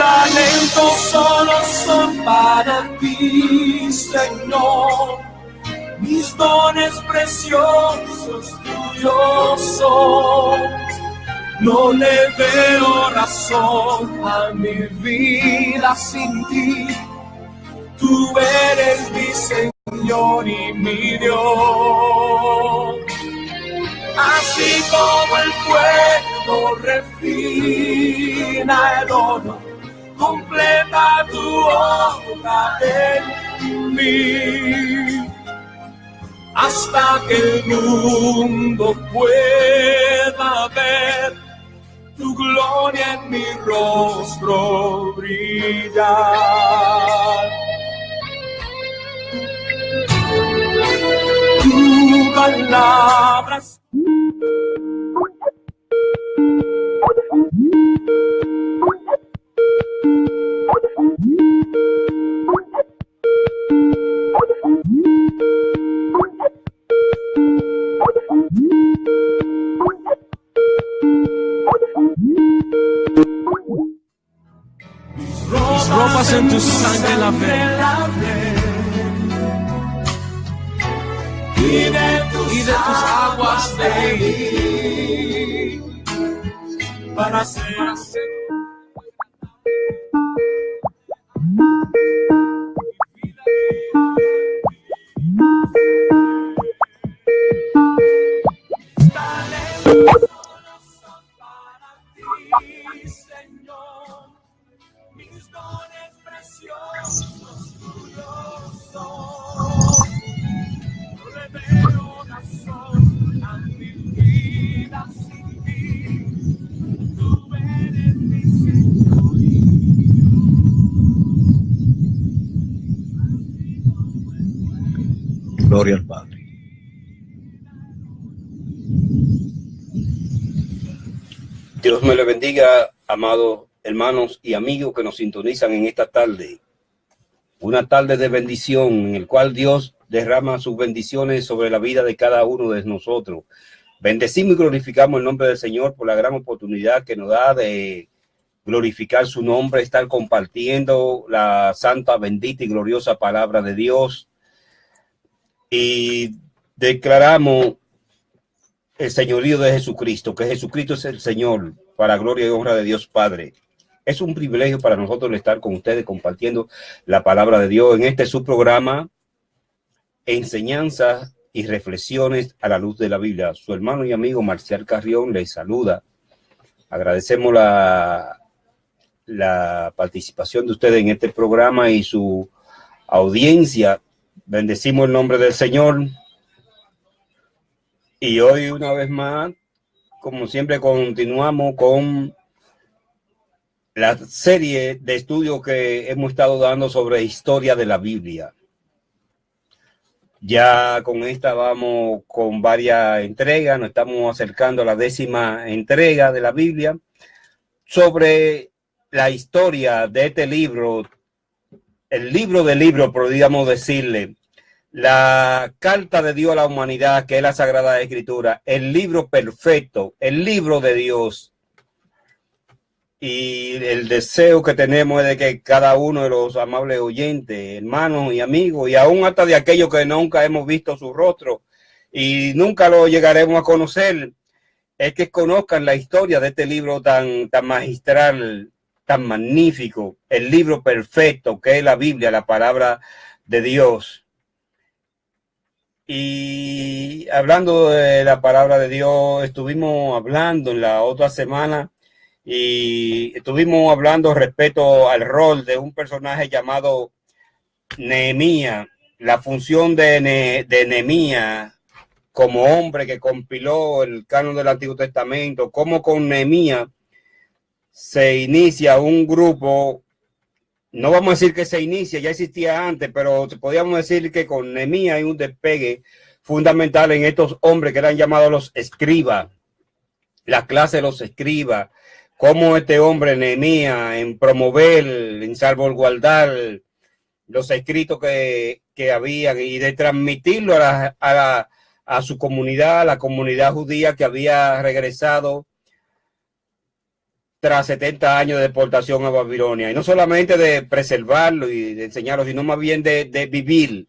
talentos solo son para ti, Señor. Mis dones preciosos tuyos son. No le veo razón a mi vida sin ti. Tú eres mi Señor y mi Dios. Así como el fuego refina el oro, completa tu obra en mí, hasta que el mundo pueda ver tu gloria en mi rostro brillar. Tu palabra mis ropas en tu sangre lavé, y de tus aguas bebí, para ser Gloria al Padre. Dios me le bendiga, amados hermanos y amigos que nos sintonizan en esta tarde. Una tarde de bendición en el cual Dios derrama sus bendiciones sobre la vida de cada uno de nosotros. Bendecimos y glorificamos el nombre del Señor por la gran oportunidad que nos da de glorificar su nombre, estar compartiendo la santa, bendita y gloriosa palabra de Dios. Y declaramos el señorío de Jesucristo, que Jesucristo es el Señor, para gloria y honra de Dios Padre. Es un privilegio para nosotros estar con ustedes compartiendo la palabra de Dios en este su programa, Enseñanzas y Reflexiones a la Luz de la Biblia. Su hermano y amigo Marcial Carrión les saluda. Agradecemos la participación de ustedes en este programa y su audiencia. Bendecimos el nombre del Señor. Y hoy una vez más, como siempre, continuamos con la serie de estudios que hemos estado dando sobre historia de la Biblia. Ya con esta vamos con varias entregas, nos estamos acercando a la 10ª entrega de la Biblia sobre la historia de este libro, el libro de libros, podríamos decirle, la carta de Dios a la humanidad, que es la Sagrada Escritura, el libro perfecto, el libro de Dios. Y el deseo que tenemos es de que cada uno de los amables oyentes, hermanos y amigos, y aún hasta de aquellos que nunca hemos visto su rostro y nunca lo llegaremos a conocer, es que conozcan la historia de este libro tan magistral, tan magnífico, el libro perfecto que es la Biblia, la palabra de Dios. Y hablando de la palabra de Dios, estuvimos hablando en la otra semana y estuvimos hablando respecto al rol de un personaje llamado Nehemías, la función de Nehemías como hombre que compiló el canon del Antiguo Testamento, cómo con Nehemías se inicia un grupo. No vamos a decir que se inicia, ya existía antes, pero podríamos decir que con Nehemías hay un despegue fundamental en estos hombres que eran llamados los escribas, la clase de los escribas, como este hombre Nehemías en promover, en salvaguardar los escritos que había y de transmitirlo a su comunidad, a la comunidad judía que había regresado tras 70 años de deportación a Babilonia. Y no solamente de preservarlo y de enseñarlo, sino más bien de vivir.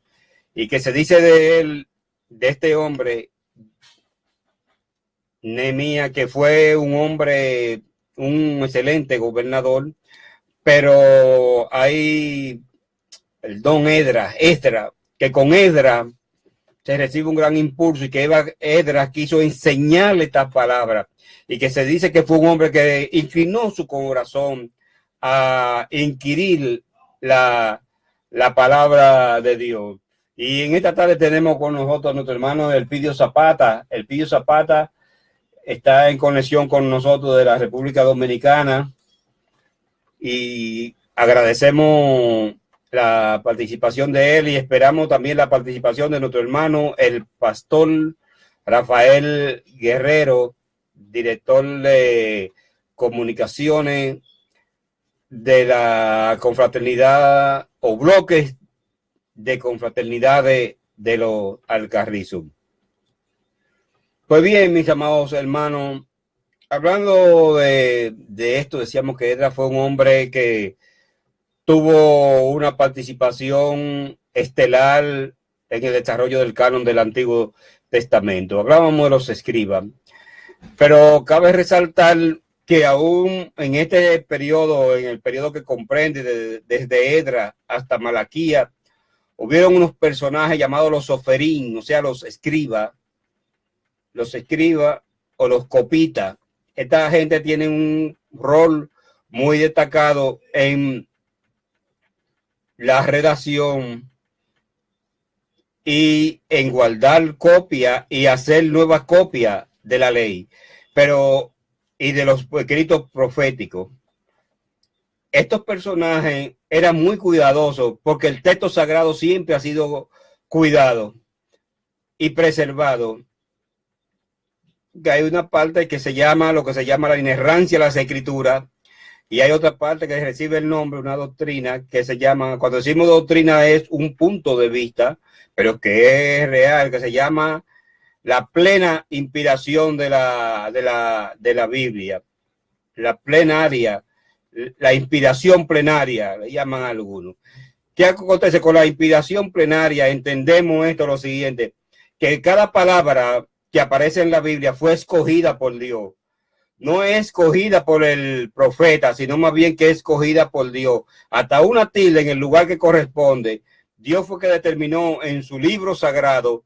Y que se dice de él, de este hombre, Nehemías, que fue un hombre, un excelente gobernador, pero hay el don Esdras, que con Esdras se recibe un gran impulso y que Esdras quiso enseñarle estas palabras y que se dice que fue un hombre que inclinó su corazón a inquirir la palabra de Dios. Y en esta tarde tenemos con nosotros a nuestro hermano Elpidio Zapata. Elpidio Zapata está en conexión con nosotros de la República Dominicana y agradecemos la participación de él y esperamos también la participación de nuestro hermano, el pastor Rafael Guerrero, director de comunicaciones de la confraternidad o bloques de confraternidad de los Alcarrizos. Pues bien, mis amados hermanos, hablando de esto, decíamos que Esdras fue un hombre que tuvo una participación estelar en el desarrollo del canon del Antiguo Testamento. Hablábamos de los escribas, pero cabe resaltar que aún en este periodo, en el periodo que comprende desde Esdras hasta Malaquías, hubieron unos personajes llamados los soferín, o sea, los escribas o los copitas. Esta gente tiene un rol muy destacado en la redacción y en guardar copia y hacer nuevas copias de la ley, y de los escritos proféticos. Estos personajes eran muy cuidadosos porque el texto sagrado siempre ha sido cuidado y preservado. Que hay una parte que se llama lo que se llama la inerrancia de las escrituras, y hay otra parte que recibe el nombre, una doctrina que se llama, cuando decimos doctrina es un punto de vista, pero que es real, que se llama la plena inspiración de la Biblia, la plenaria, la inspiración plenaria, le llaman algunos. ¿Qué acontece con la inspiración plenaria? Entendemos esto lo siguiente, que cada palabra que aparece en la Biblia fue escogida por Dios. No es escogida por el profeta, sino más bien que es escogida por Dios. Hasta una tilde en el lugar que corresponde. Dios fue que determinó en su libro sagrado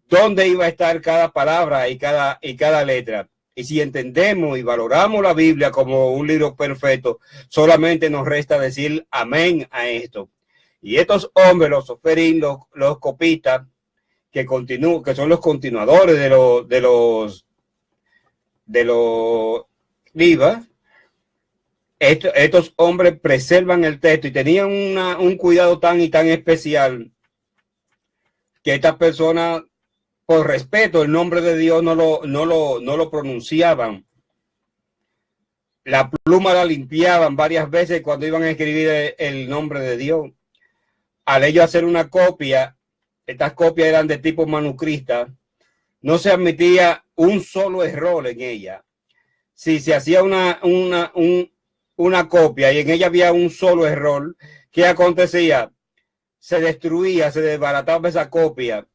dónde iba a estar cada palabra y cada letra. Y si entendemos y valoramos la Biblia como un libro perfecto, solamente nos resta decir amén a esto. Y estos hombres, los soferín, los copistas, que son los continuadores de los libros, estos hombres preservan el texto y tenían un cuidado tan y tan especial que estas personas, por respeto, el nombre de Dios no lo pronunciaban. La pluma la limpiaban varias veces cuando iban a escribir el nombre de Dios. Al ellos hacer una copia, estas copias eran de tipo manuscrita, no se admitía un solo error en ella. Si se hacía una copia y en ella había un solo error, ¿qué acontecía? Se destruía, se desbarataba esa copia,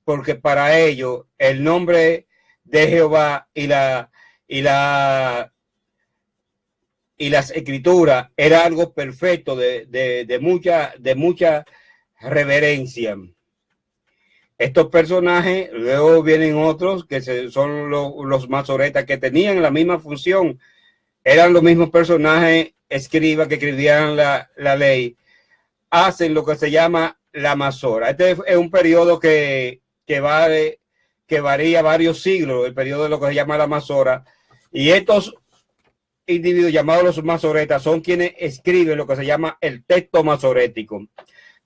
porque para ellos el nombre de Jehová y las escrituras era algo perfecto de mucha reverencia. Estos personajes, luego vienen otros que son los masoretas, que tenían la misma función, eran los mismos personajes escribas que escribían la ley, hacen lo que se llama la masora. Este es un periodo que varía varios siglos, el periodo de lo que se llama la masora, y estos individuos llamados los masoretas son quienes escriben lo que se llama el texto masorético.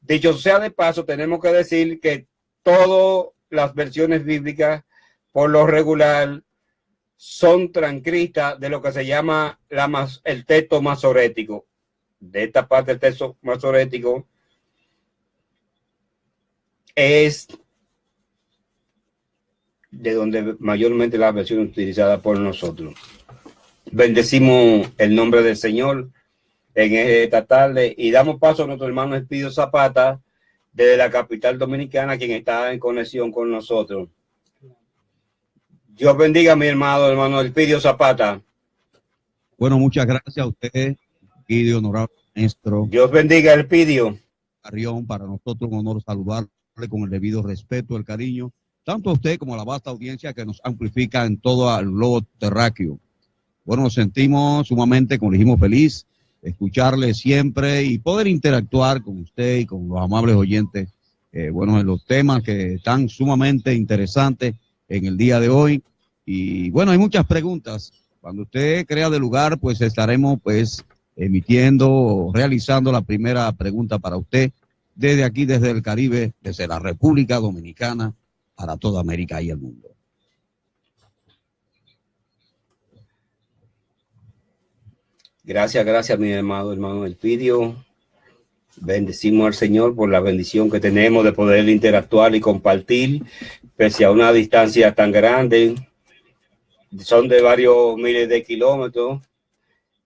Dicho sea de paso, tenemos que decir que todas las versiones bíblicas, por lo regular, son transcritas de lo que se llama el texto masorético. De esta parte, el texto masorético es de donde mayormente las versiones utilizadas por nosotros. Bendecimos el nombre del Señor en esta tarde y damos paso a nuestro hermano Elpidio Zapata desde la capital dominicana, quien está en conexión con nosotros. Dios bendiga a mi hermano Elpidio Zapata. Bueno, muchas gracias a usted, Elpidio, honorable maestro. Dios bendiga a Elpidio. Carrión, para nosotros un honor saludarle con el debido respeto, el cariño, tanto a usted como a la vasta audiencia que nos amplifica en todo el globo terráqueo. Bueno, nos sentimos sumamente, como dijimos, feliz de escucharle siempre y poder interactuar con usted y con los amables oyentes, bueno, en los temas que están sumamente interesantes en el día de hoy. Y bueno, hay muchas preguntas. Cuando usted crea de lugar, pues estaremos pues emitiendo, realizando la primera pregunta para usted desde aquí, desde el Caribe, desde la República Dominicana, para toda América y el mundo. Gracias, mi hermano Elpidio. Bendecimos al Señor por la bendición que tenemos de poder interactuar y compartir, pese a una distancia tan grande. Son de varios miles de kilómetros.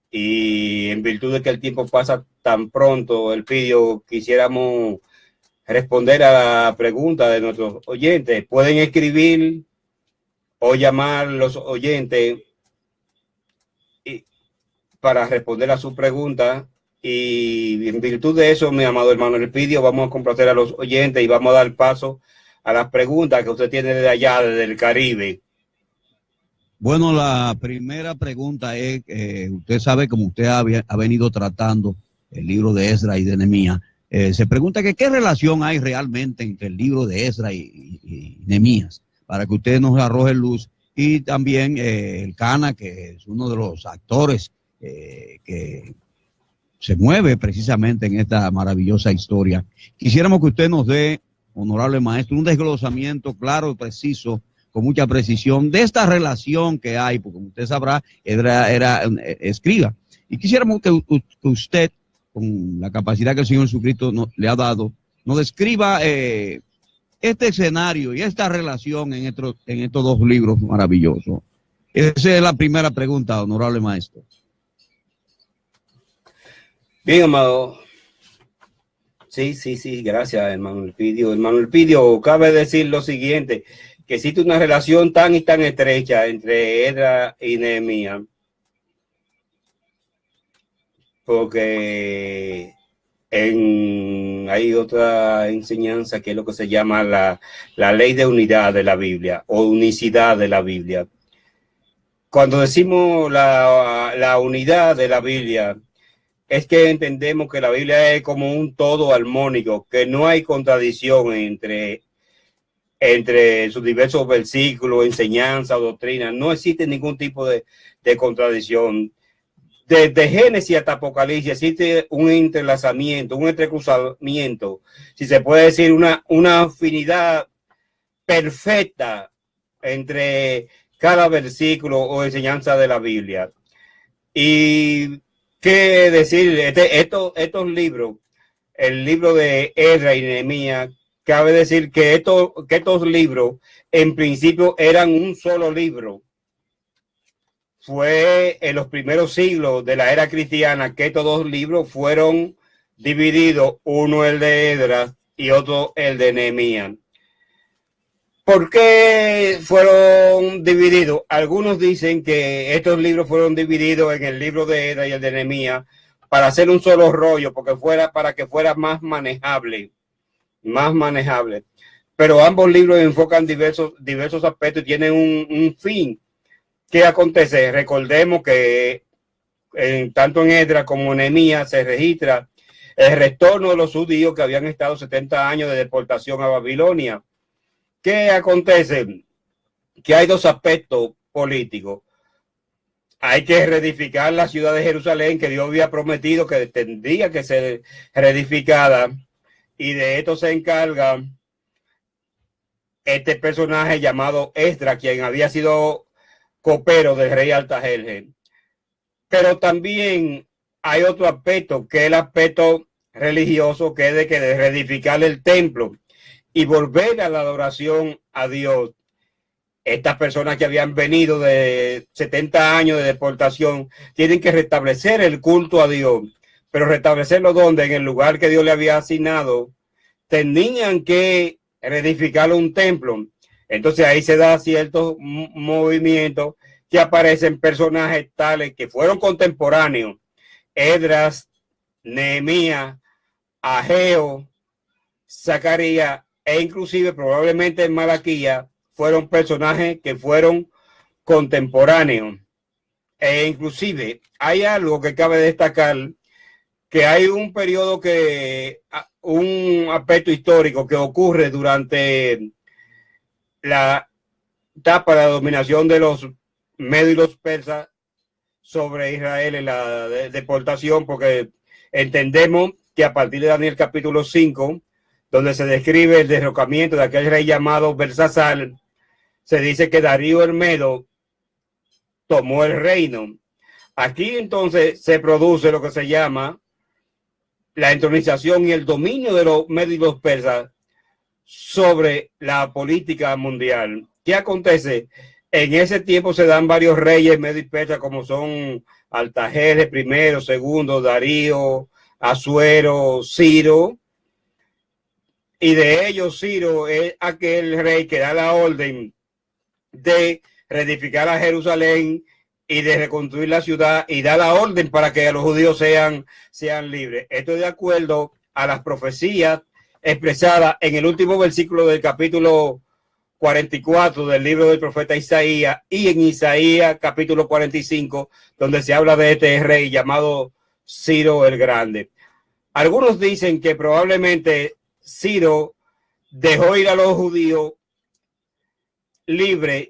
Y en virtud de que el tiempo pasa tan pronto, Elpidio, quisiéramos responder a la pregunta de nuestros oyentes. Pueden escribir o llamar los oyentes para responder a su pregunta, y en virtud de eso, mi amado hermano Elpidio, vamos a complacer a los oyentes y vamos a dar paso a las preguntas que usted tiene desde allá, desde el Caribe. Bueno, la primera pregunta es, usted sabe, como usted ha venido tratando el libro de Esdras y de Nehemías, se pregunta que qué relación hay realmente entre el libro de Esdras y Nehemías, para que usted nos arroje luz, y también el Cana, que es uno de los actores que se mueve precisamente en esta maravillosa historia. Quisiéramos que usted nos dé, honorable maestro, un desglosamiento claro y preciso, con mucha precisión, de esta relación que hay, porque como usted sabrá, era escriba. Y quisiéramos que usted, con la capacidad que el Señor Jesucristo le ha dado, nos describa este escenario y esta relación en estos dos libros maravillosos. Esa es la primera pregunta, honorable maestro. Bien, amado. Sí, gracias, hermano Elpidio. Hermano Elpidio, cabe decir lo siguiente, que existe una relación tan y tan estrecha entre Esdras y Nehemías, porque hay otra enseñanza que es lo que se llama la ley de unidad de la Biblia, o unicidad de la Biblia. Cuando decimos la unidad de la Biblia, es que entendemos que la Biblia es como un todo armónico, que no hay contradicción entre sus diversos versículos, enseñanzas, doctrinas. No existe ningún tipo de contradicción. Desde Génesis hasta Apocalipsis existe un entrelazamiento, un entrecruzamiento, si se puede decir, una afinidad perfecta entre cada versículo o enseñanza de la Biblia. Y qué decir, estos libros, el libro de Esdras y Nehemías, cabe decir que estos libros en principio eran un solo libro. Fue en los primeros siglos de la era cristiana que estos dos libros fueron divididos, uno el de Esdras y otro el de Nehemías. ¿Por qué fueron divididos? Algunos dicen que estos libros fueron divididos en el libro de Esdras y el de Nehemías para hacer un solo rollo, para que fuera más manejable. Pero ambos libros enfocan diversos aspectos y tienen un fin. ¿Qué acontece? Recordemos que tanto en Esdras como en Nehemías se registra el retorno de los judíos que habían estado 70 años de deportación a Babilonia. ¿Qué acontece? Que hay dos aspectos políticos. Hay que reedificar la ciudad de Jerusalén, que Dios había prometido que tendría que ser reedificada, y de esto se encarga este personaje llamado Esdras, quien había sido copero del rey Artajerjes. Pero también hay otro aspecto, que es el aspecto religioso, que es de reedificar el templo y volver a la adoración a Dios. estas personas que habían venido de 70 años de deportación tienen que restablecer el culto a Dios, pero restablecerlo donde, en el lugar que Dios le había asignado, tenían que reedificar un templo. Entonces ahí se da ciertos movimientos que aparecen personajes tales que fueron contemporáneos: Esdras, Nehemías, Ageo, Zacarías e inclusive probablemente Malaquías fueron personajes que fueron contemporáneos. E inclusive hay algo que cabe destacar, que hay un periodo un aspecto histórico que ocurre durante la etapa de la dominación de los medios y los persas sobre Israel en la deportación, porque entendemos que a partir de Daniel capítulo 5, donde se describe el derrocamiento de aquel rey llamado Belsasar, se dice que Darío el Medo tomó el reino. Aquí entonces se produce lo que se llama la entronización y el dominio de los medios y los persas sobre la política mundial. ¿Qué acontece? En ese tiempo se dan varios reyes medios y persas, como son Artajerjes I, segundo, Darío, Asuero, Ciro. Y de ellos Ciro es aquel rey que da la orden de reedificar a Jerusalén y de reconstruir la ciudad, y da la orden para que los judíos sean libres. Esto es de acuerdo a las profecías expresadas en el último versículo del capítulo 44 del libro del profeta Isaías, y en Isaías capítulo 45, donde se habla de este rey llamado Ciro el Grande. Algunos dicen que probablemente Ciro dejó ir a los judíos libres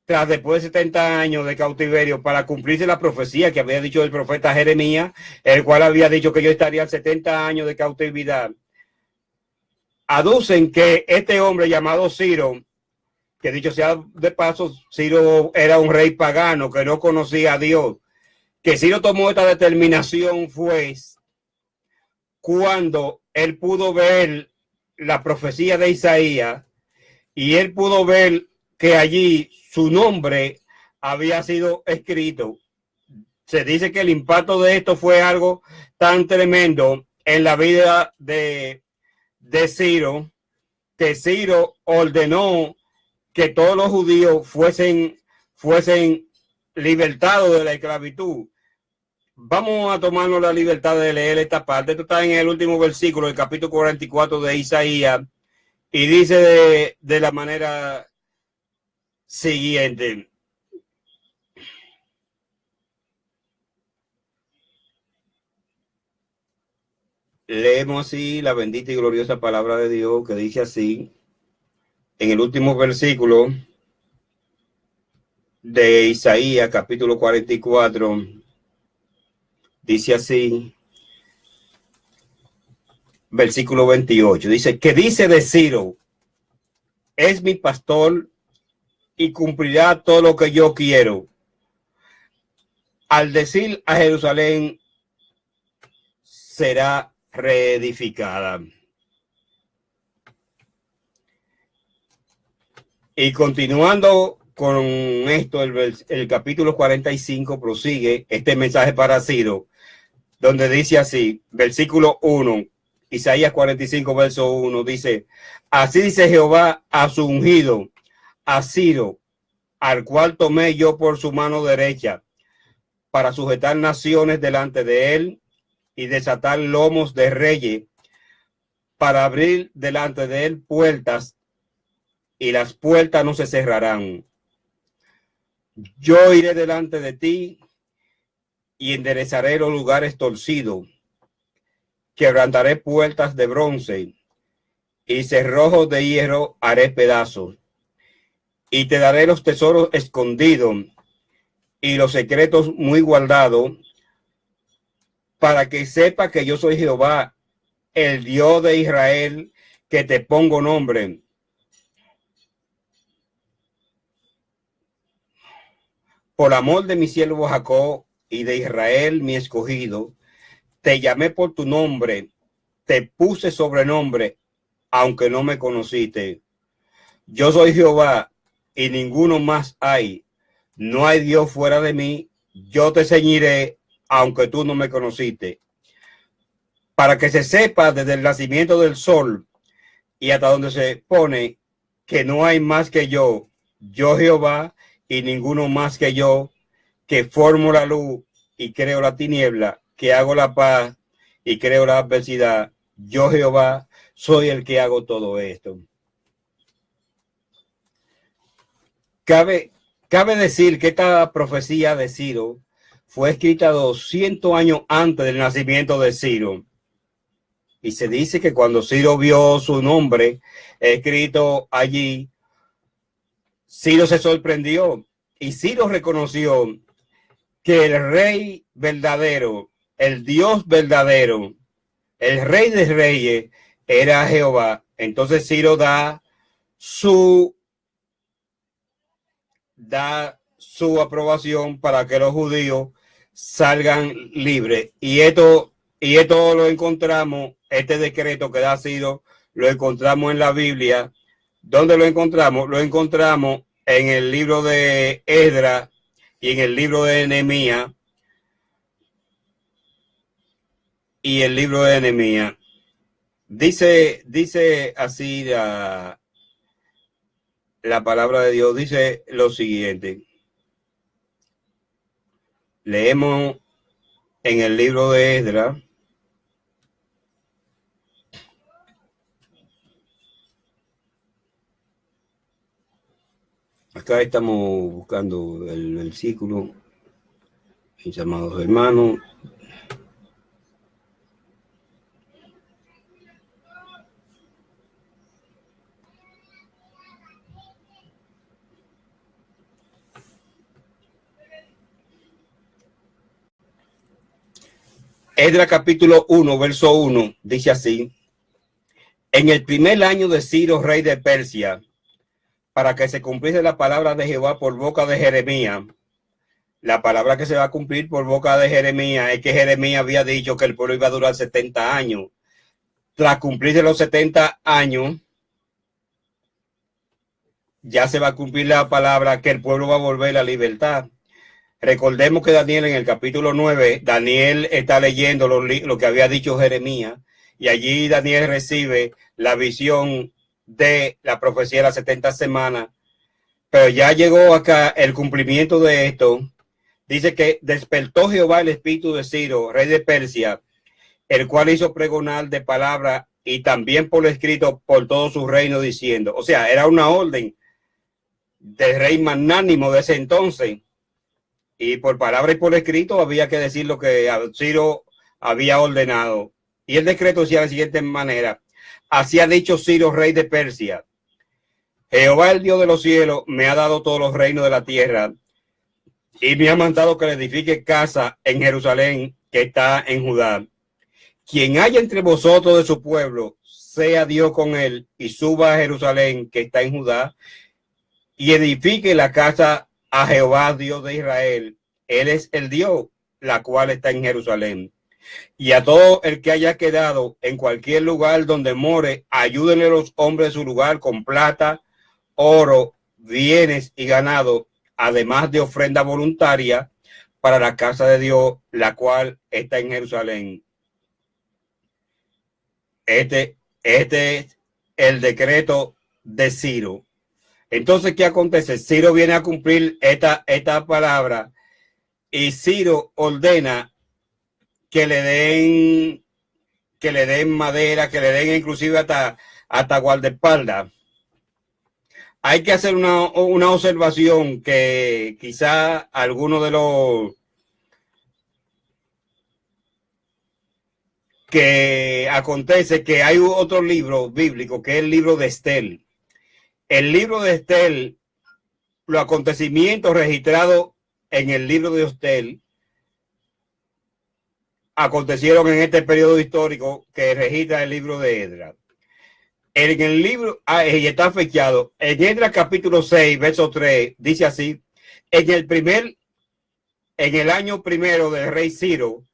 tras después de 70 años de cautiverio para cumplirse la profecía que había dicho el profeta Jeremías, el cual había dicho que ellos estarían 70 años de cautividad. Aducen que este hombre llamado Ciro, que dicho sea de paso, Ciro era un rey pagano que no conocía a Dios, que Ciro tomó esta determinación fue cuando él pudo ver la profecía de Isaías y él pudo ver que allí su nombre había sido escrito. Se dice que el impacto de esto fue algo tan tremendo en la vida de Ciro, que Ciro ordenó que todos los judíos fuesen libertados de la esclavitud. Vamos a tomarnos la libertad de leer esta parte. Esto está en el último versículo del capítulo 44 de Isaías y dice de la manera siguiente. Leemos así la bendita y gloriosa palabra de Dios, que dice así en el último versículo de Isaías capítulo 44. Dice así, versículo 28, dice, que dice de Ciro, es mi pastor y cumplirá todo lo que yo quiero. Al decir a Jerusalén, será reedificada. Y continuando con esto, el capítulo 45 prosigue este mensaje para Ciro, donde dice así, versículo 1, Isaías 45, verso 1, dice, así dice Jehová a su ungido, a Ciro, al cual tomé yo por su mano derecha, para sujetar naciones delante de él y desatar lomos de reyes, para abrir delante de él puertas, y las puertas no se cerrarán. Yo iré delante de ti y enderezaré los lugares torcidos, quebrantaré puertas de bronce y cerrojos de hierro haré pedazos, y te daré los tesoros escondidos y los secretos muy guardados, para que sepa que yo soy Jehová, el Dios de Israel, que te pongo nombre. Por amor de mi siervo Jacob y de Israel, mi escogido, te llamé por tu nombre, te puse sobrenombre, aunque no me conociste. Yo soy Jehová, y ninguno más hay. No hay Dios fuera de mí. Yo te ceñiré, aunque tú no me conociste, para que se sepa desde el nacimiento del sol y hasta donde se pone, que no hay más que yo Jehová, y ninguno más que yo, que formo la luz y creo la tiniebla, que hago la paz y creo la adversidad. Yo Jehová soy el que hago todo esto. Cabe decir que esta profecía de Ciro fue escrita 200 años antes del nacimiento de Ciro. Y se dice que cuando Ciro vio su nombre escrito allí, Ciro se sorprendió y Ciro reconoció que el rey verdadero, el Dios verdadero, el rey de reyes era Jehová. Entonces Ciro da su aprobación para que los judíos salgan libres. Y esto lo encontramos, este decreto que da Ciro, lo encontramos en la Biblia. ¿Dónde lo encontramos? Lo encontramos en el libro de Esdras y en el libro de Nehemías. Y el libro de Nehemías dice así la palabra de Dios, dice lo siguiente. Leemos en el libro de Esdras. Acá estamos buscando el versículo, mis amados hermanos. Esdras capítulo 1, verso 1, dice así: en el primer año de Ciro, rey de Persia, para que se cumpliese la palabra de Jehová por boca de Jeremías. La palabra que se va a cumplir por boca de Jeremías es que Jeremías había dicho que el pueblo iba a durar 70 años. Tras cumplirse los 70 años, ya se va a cumplir la palabra que el pueblo va a volver a la libertad. Recordemos que Daniel, en el capítulo 9, Daniel está leyendo lo que había dicho Jeremías, y allí Daniel recibe la visión de la profecía de las 70 semanas. Pero ya llegó acá el cumplimiento de esto. Dice que despertó Jehová el espíritu de Ciro, rey de Persia, el cual hizo pregonar de palabra y también por escrito por todo su reino, diciendo, o sea, era una orden del rey magnánimo de ese entonces, y por palabra y por escrito había que decir lo que Ciro había ordenado. Y el decreto decía de la siguiente manera: así ha dicho Ciro, rey de Persia: Jehová, el Dios de los cielos, me ha dado todos los reinos de la tierra y me ha mandado que le edifique casa en Jerusalén, que está en Judá. Quien haya entre vosotros de su pueblo, sea Dios con él, y suba a Jerusalén, que está en Judá, y edifique la casa a Jehová, Dios de Israel. Él es el Dios, la cual está en Jerusalén. Y a todo el que haya quedado en cualquier lugar donde more, ayúdenle los hombres de su lugar con plata, oro, bienes y ganado, además de ofrenda voluntaria para la casa de Dios, la cual está en Jerusalén. Este es el decreto de Ciro. Entonces, ¿qué acontece? Ciro viene a cumplir esta palabra, y Ciro ordena que le den madera, que le den inclusive hasta guardaespaldas. Hay que hacer una observación que quizá algunos de los que acontece, que hay otro libro bíblico que es el libro de Estel. El libro de Estel, los acontecimientos registrados en el libro de Estel acontecieron en este periodo histórico que registra el libro de Esdras. En el libro, y está fechado, en Esdras capítulo 6, verso 3, dice así: en el año primero del rey Ciro,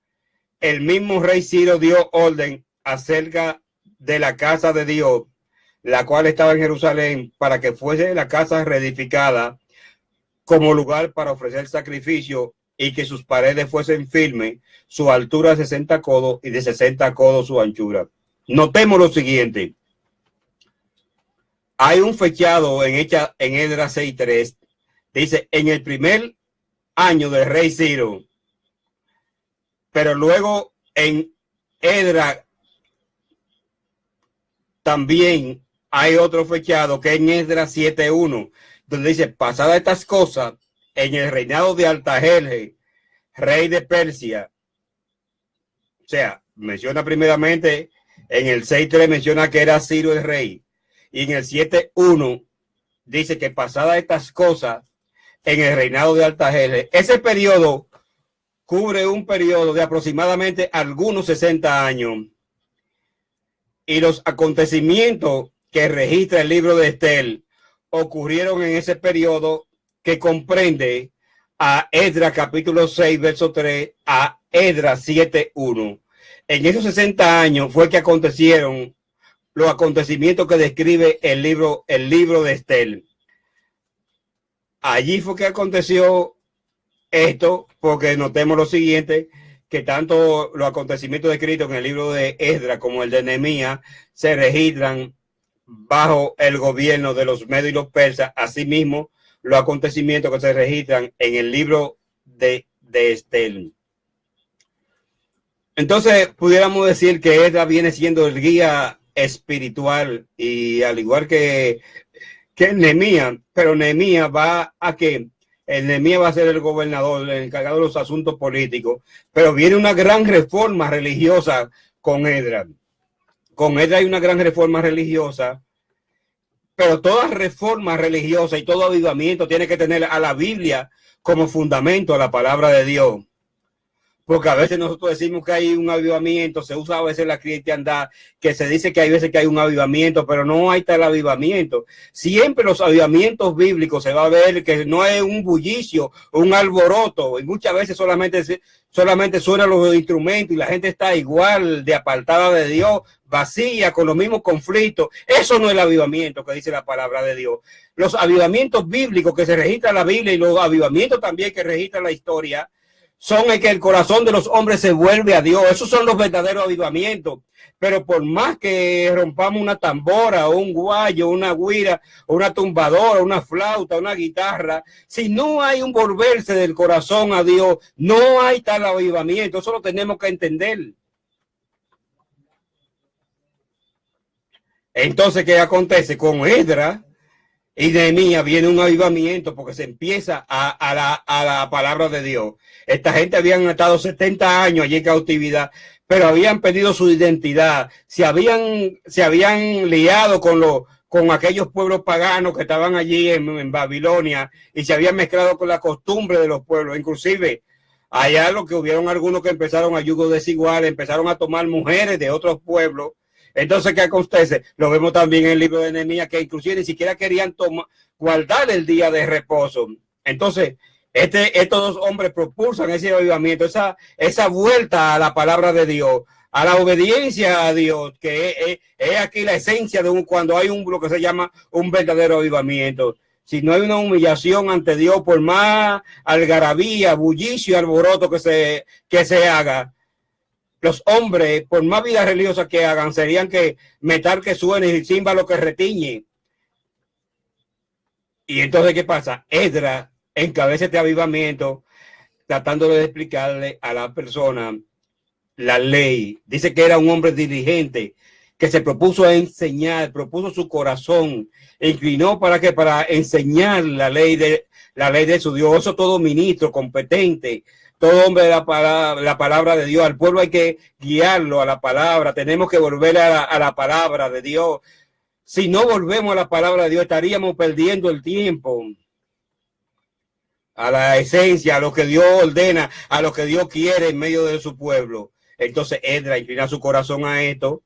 el mismo rey Ciro dio orden acerca de la casa de Dios, la cual estaba en Jerusalén, para que fuese la casa reedificada como lugar para ofrecer sacrificio y que sus paredes fuesen firmes, su altura de 60 codos y de 60 codos su anchura. Notemos lo siguiente. Hay un fechado en Esdras 6:3. Dice, en el primer año del rey Ciro. Pero luego en Esdras también hay otro fechado que es en Esdras 7:1, donde dice, pasadas estas cosas, en el reinado de Artajerjes, rey de Persia. O sea, menciona primeramente, en el 6:3 menciona que era Ciro el rey. Y en el 7:1 dice que pasadas estas cosas, en el reinado de Artajerjes. Ese periodo cubre un periodo de aproximadamente algunos 60 años. Y los acontecimientos que registra el libro de Estel ocurrieron en ese periodo que comprende a Esdras capítulo 6, verso 3 a Esdras 7:1. En esos 60 años fue que acontecieron los acontecimientos que describe el libro de Estel. Allí fue que aconteció esto, porque notemos lo siguiente, que tanto los acontecimientos descritos en el libro de Esdras como el de Nehemías se registran bajo el gobierno de los medios y los persas. Asimismo, los acontecimientos que se registran en el libro de Estel. Entonces, pudiéramos decir que Esdras viene siendo el guía espiritual, y al igual que Nehemías, pero Nehemías va a que Nehemías va a ser el gobernador, el encargado de los asuntos políticos, pero viene una gran reforma religiosa con Esdras. Con Esdras hay una gran reforma religiosa, pero toda reforma religiosa y todo avivamiento tiene que tener a la Biblia como fundamento, a la palabra de Dios. Porque a veces nosotros decimos que hay un avivamiento, se usa a veces la cristiandad, que se dice que hay veces que hay un avivamiento, pero no hay tal avivamiento. Siempre los avivamientos bíblicos se va a ver que no es un bullicio, un alboroto, y muchas veces solamente suenan los instrumentos y la gente está igual de apartada de Dios, vacía, con los mismos conflictos. Eso no es el avivamiento que dice la palabra de Dios. Los avivamientos bíblicos que se registran en la Biblia y los avivamientos también que registran la historia son el que el corazón de los hombres se vuelve a Dios. Esos son los verdaderos avivamientos. Pero por más que rompamos una tambora o un guayo, una güira, una tumbadora, una flauta, una guitarra, si no hay un volverse del corazón a Dios, no hay tal avivamiento. Eso lo tenemos que entender. Entonces, ¿qué acontece con Esdras y Nehemías? Viene un avivamiento porque se empieza a la palabra de Dios. Esta gente habían estado 70 años allí en cautividad, pero habían perdido su identidad. Se habían liado con aquellos pueblos paganos que estaban allí en Babilonia, y se habían mezclado con la costumbre de los pueblos. Inclusive allá lo que hubieron algunos que empezaron a yugo desigual, empezaron a tomar mujeres de otros pueblos. Entonces, ¿qué acontece? Lo vemos también en el libro de Nehemías, que inclusive ni siquiera querían guardar el día de reposo. Entonces, estos dos hombres propulsan ese avivamiento, esa vuelta a la palabra de Dios, a la obediencia a Dios, que es aquí la esencia de cuando hay lo que se llama un verdadero avivamiento. Si no hay una humillación ante Dios, por más algarabía, bullicio y alboroto que se haga, los hombres, por más vida religiosa que hagan, serían que metal que suene y címbalo que retiñe. Y entonces, ¿qué pasa? Esdras encabeza este avivamiento, tratando de explicarle a la persona la ley. Dice que era un hombre diligente, que se propuso a enseñar, propuso su corazón, e inclinó para enseñar la ley de su Dios. Eso todo ministro competente, todo hombre de la palabra de Dios. Al pueblo hay que guiarlo a la palabra. Tenemos que volver a la palabra de Dios. Si no volvemos a la palabra de Dios, estaríamos perdiendo el tiempo. A la esencia, a lo que Dios ordena, a lo que Dios quiere en medio de su pueblo. Entonces Esdras inclina su corazón a esto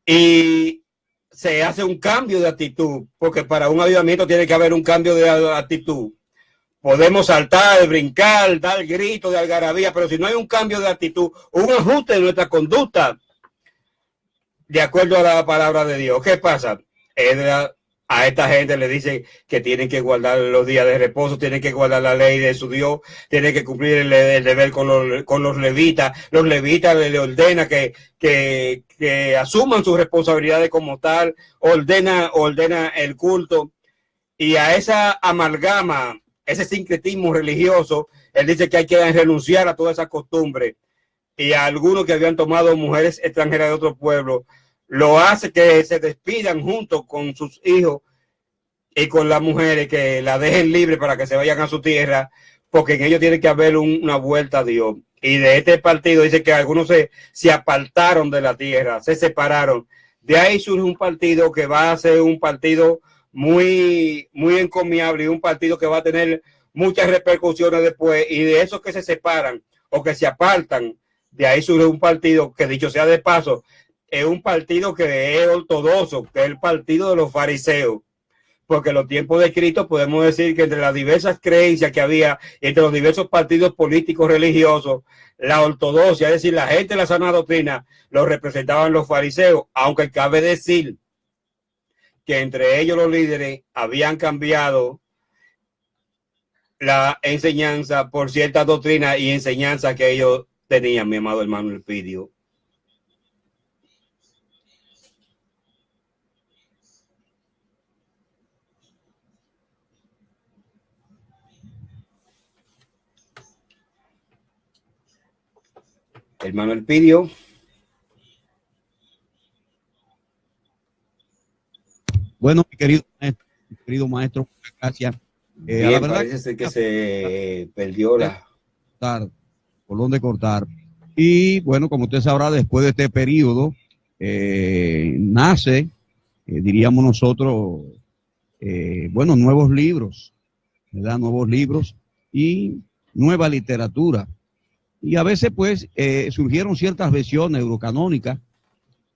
y se hace un cambio de actitud, porque para un avivamiento tiene que haber un cambio de actitud. Podemos saltar, brincar, dar gritos de algarabía, pero si no hay un cambio de actitud, un ajuste de nuestra conducta de acuerdo a la palabra de Dios, ¿qué pasa? Esdras, a esta gente le dice que tienen que guardar los días de reposo, tienen que guardar la ley de su Dios, tienen que cumplir el deber con los levitas. Los levitas le ordena que asuman sus responsabilidades como tal, ordena el culto. Y a esa amalgama, ese sincretismo religioso, él dice que hay que renunciar a toda esa costumbre. Y a algunos que habían tomado mujeres extranjeras de otro pueblo, lo hace que se despidan junto con sus hijos y con las mujeres, que la dejen libre para que se vayan a su tierra, porque en ellos tiene que haber una vuelta a Dios. Y de este partido dice que algunos se apartaron de la tierra, se separaron. De ahí surge un partido que va a ser un partido muy, muy encomiable y un partido que va a tener muchas repercusiones después. Y de esos que se separan o que se apartan, de ahí surge un partido que, dicho sea de paso, es un partido que es ortodoxo, que es el partido de los fariseos. Porque en los tiempos de Cristo podemos decir que entre las diversas creencias que había, entre los diversos partidos políticos religiosos, la ortodoxia, es decir, la gente de la sana doctrina, lo representaban los fariseos, aunque cabe decir que entre ellos los líderes habían cambiado la enseñanza por ciertas doctrinas y enseñanzas que ellos tenían, mi amado hermano Elpidio. Hermano Elpidio. Bueno, mi querido maestro, gracias. Bien, la verdad parece ser que se perdió por dónde cortar. Y bueno, como usted sabrá, después de este periodo nace, diríamos nosotros, nuevos libros, ¿verdad? Nuevos libros y nueva literatura. Y a veces, pues, surgieron ciertas versiones eurocanónicas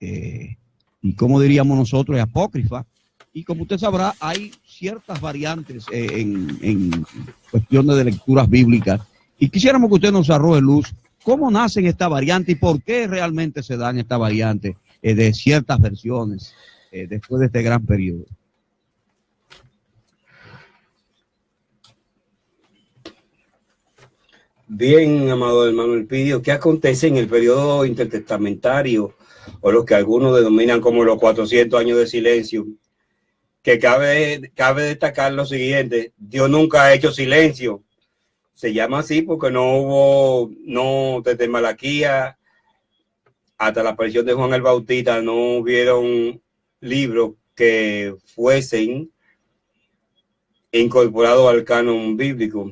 y, como diríamos nosotros, apócrifas. Y como usted sabrá, hay ciertas variantes en cuestiones de lecturas bíblicas. Y quisiéramos que usted nos arroje luz cómo nacen estas variantes y por qué realmente se dan estas variantes de ciertas versiones después de este gran periodo. Bien, amado hermano Elpidio, ¿qué acontece en el periodo intertestamentario, o lo que algunos denominan como los 400 años de silencio? Que cabe destacar lo siguiente: Dios nunca ha hecho silencio. Se llama así porque no desde Malaquías hasta la aparición de Juan el Bautista no hubieron libros que fuesen incorporados al canon bíblico.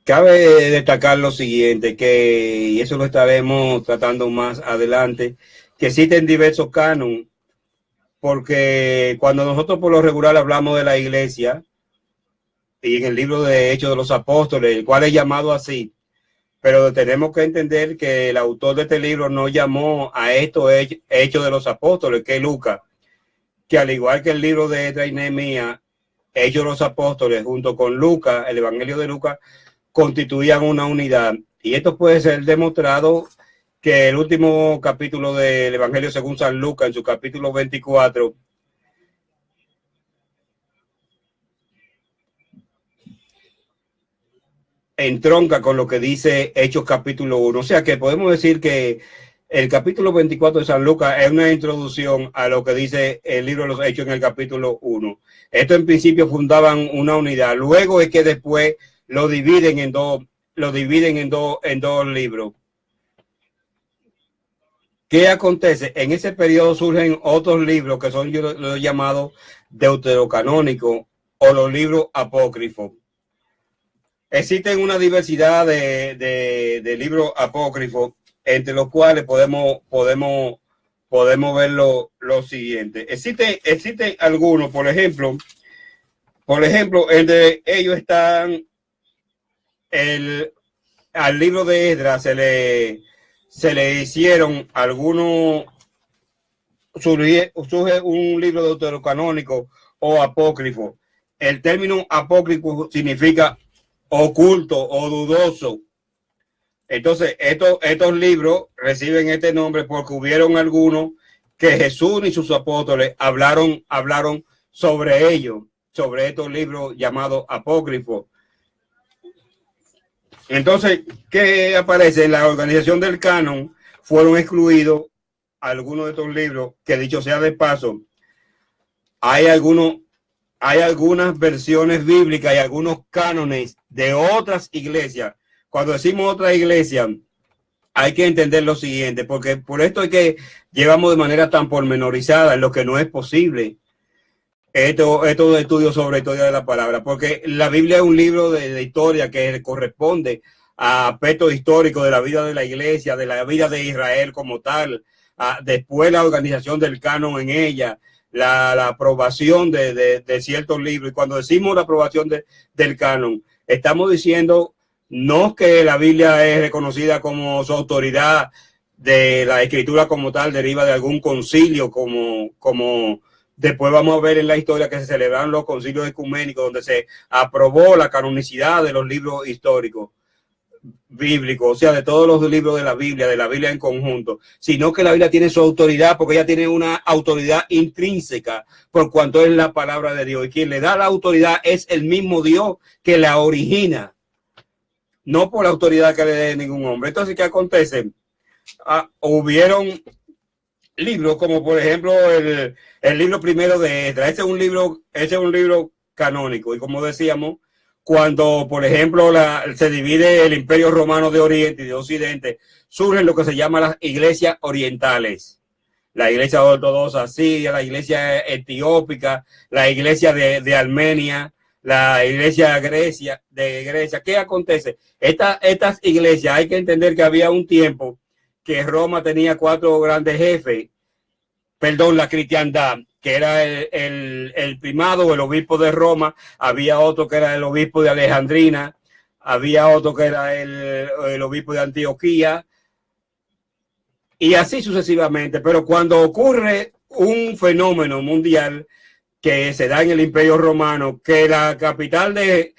Cabe destacar lo siguiente, y eso lo estaremos tratando más adelante, que existen diversos cánones, porque cuando nosotros por lo regular hablamos de la iglesia, y en el libro de Hechos de los Apóstoles, el cual es llamado así, pero tenemos que entender que el autor de este libro no llamó a esto Hechos de los Apóstoles, que es Lucas, que al igual que el libro de Esdras y Nehemías, Hechos de los Apóstoles junto con Lucas, el Evangelio de Lucas, constituían una unidad. Y esto puede ser demostrado que el último capítulo del Evangelio según San Lucas, en su capítulo 24, entronca con lo que dice Hechos capítulo 1. O sea que podemos decir que el capítulo 24 de San Lucas es una introducción a lo que dice el libro de los Hechos en el capítulo 1. Esto en principio fundaban una unidad. Luego es que después lo dividen en dos libros. ¿Qué acontece? En ese periodo surgen otros libros que son los llamados deuterocanónicos o los libros apócrifos. Existen una diversidad de libros apócrifos, entre los cuales podemos ver lo siguiente. Existen algunos, por ejemplo, entre ellos están al libro de Esdras se le hicieron algunos, surge un libro deuterocanónico o apócrifo. El término apócrifo significa oculto o dudoso. Entonces, estos libros reciben este nombre porque hubieron algunos que Jesús ni sus apóstoles hablaron sobre ello, sobre estos libros llamados apócrifos. Entonces, ¿qué aparece? En la organización del canon fueron excluidos algunos de estos libros, que dicho sea de paso, hay algunas versiones bíblicas y algunos cánones de otras iglesias. Cuando decimos otra iglesia, hay que entender lo siguiente, porque por esto es que llevamos de manera tan pormenorizada en lo que no es posible estos estudios sobre historia de la palabra, porque la Biblia es un libro de historia que corresponde a aspectos históricos de la vida de la iglesia, de la vida de Israel como tal, después la organización del canon en ella, la aprobación de ciertos libros. Y cuando decimos la aprobación del canon, estamos diciendo no que la Biblia es reconocida como su autoridad de la escritura como tal, deriva de algún concilio, como después vamos a ver en la historia que se celebraron los concilios ecuménicos, donde se aprobó la canonicidad de los libros históricos bíblicos, o sea, de todos los libros de la Biblia en conjunto, sino que la Biblia tiene su autoridad, porque ella tiene una autoridad intrínseca por cuanto es la palabra de Dios, y quien le da la autoridad es el mismo Dios que la origina, no por la autoridad que le dé ningún hombre. Entonces, ¿qué acontece? Hubieron libros como por ejemplo el libro primero de Esdras. Ese es un libro canónico, y como decíamos, cuando por ejemplo se divide el Imperio Romano de Oriente y de Occidente, surgen lo que se llama las iglesias orientales, la iglesia ortodoxa siria, la iglesia etiópica, la iglesia de Armenia, la iglesia de Grecia. ¿Qué acontece? Estas iglesias, hay que entender que había un tiempo que Roma tenía 4 grandes jefes, la cristiandad, que era el primado o el obispo de Roma, había otro que era el obispo de Alejandrina, había otro que era el obispo de Antioquía, y así sucesivamente. Pero cuando ocurre un fenómeno mundial que se da en el Imperio Romano, que la capital de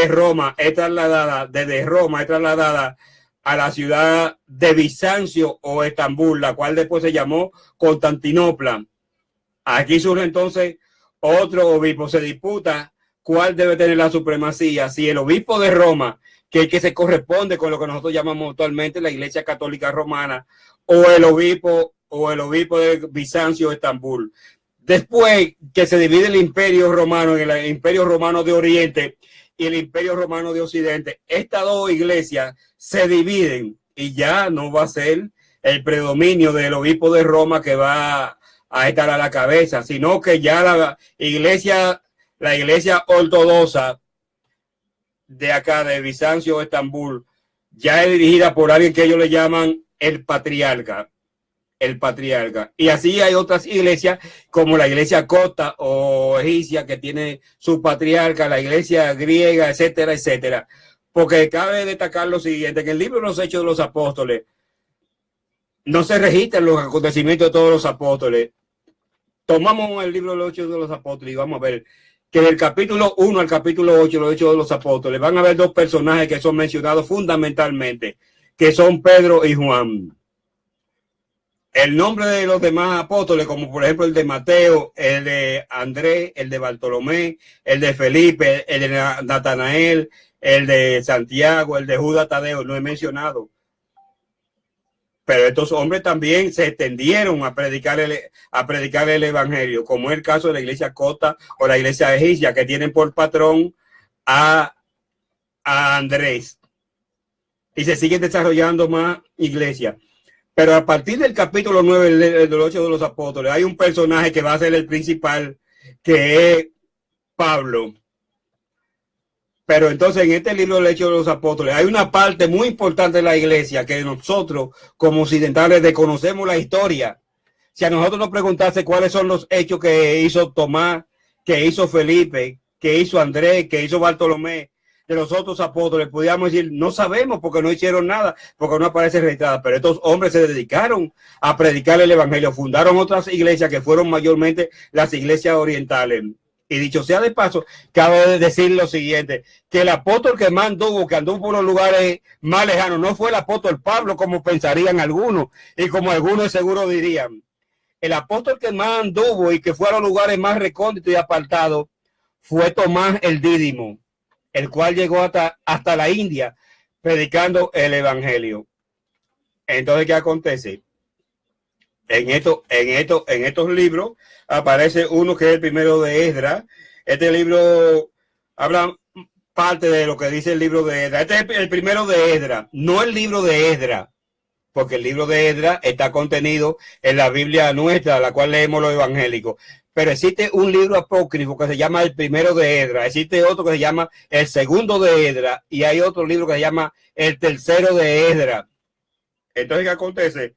Roma es trasladada, desde Roma es trasladada a la ciudad de Bizancio o Estambul, la cual después se llamó Constantinopla. Aquí surge entonces otro obispo, se disputa cuál debe tener la supremacía, si el obispo de Roma, que es el que se corresponde con lo que nosotros llamamos actualmente la Iglesia Católica Romana, o el obispo de Bizancio o Estambul. Después que se divide el Imperio Romano en el Imperio Romano de Oriente y el Imperio Romano de Occidente, estas dos iglesias se dividen y ya no va a ser el predominio del obispo de Roma que va a estar a la cabeza, sino que ya la iglesia ortodoxa de acá, de Bizancio o Estambul, ya es dirigida por alguien que ellos le llaman el patriarca. Y así hay otras iglesias como la iglesia copta o egipcia que tiene su patriarca, la iglesia griega, etcétera, etcétera. Porque cabe destacar lo siguiente, que en el libro de los Hechos de los Apóstoles no se registran los acontecimientos de todos los apóstoles. Tomamos el libro de los Hechos de los Apóstoles y vamos a ver que del capítulo 1 al capítulo 8 de los Hechos de los Apóstoles van a haber 2 personajes que son mencionados fundamentalmente, que son Pedro y Juan. El nombre de los demás apóstoles, como por ejemplo el de Mateo, el de Andrés, el de Bartolomé, el de Felipe, el de Natanael, el de Santiago, el de Judas Tadeo, no he mencionado. Pero estos hombres también se extendieron a predicar el evangelio, como es el caso de la iglesia copta o la iglesia egipcia, que tienen por patrón a Andrés. Y se siguen desarrollando más iglesias. Pero a partir del capítulo 9 de los Hechos de los Apóstoles, hay un personaje que va a ser el principal, que es Pablo. Pero entonces en este libro del Hechos de los Apóstoles hay una parte muy importante de la iglesia que nosotros como occidentales desconocemos la historia. Si a nosotros nos preguntase cuáles son los hechos que hizo Tomás, que hizo Felipe, que hizo Andrés, que hizo Bartolomé, de los otros apóstoles, podríamos decir, no sabemos porque no hicieron nada, porque no aparece registrada, pero estos hombres se dedicaron a predicar el evangelio, fundaron otras iglesias que fueron mayormente las iglesias orientales. Y dicho sea de paso, cabe decir lo siguiente, que el apóstol que más anduvo, que anduvo por los lugares más lejanos, no fue el apóstol Pablo, como pensarían algunos, y como algunos seguro dirían. el apóstol que más anduvo y que fue a los lugares más recónditos y apartados fue Tomás el Dídimo, el cual llegó hasta la India predicando el evangelio. Entonces, ¿qué acontece? En estos libros aparece uno que es el primero de Esdras. Este libro habla parte de lo que dice el libro de Esdras. Este es el primero de Esdras, no el libro de Esdras, porque el libro de Esdras está contenido en la Biblia nuestra, la cual leemos los evangélicos. Pero existe un libro apócrifo que se llama el primero de Esdras, existe otro que se llama el segundo de Esdras, y hay otro libro que se llama el tercero de Esdras. Entonces, ¿qué acontece?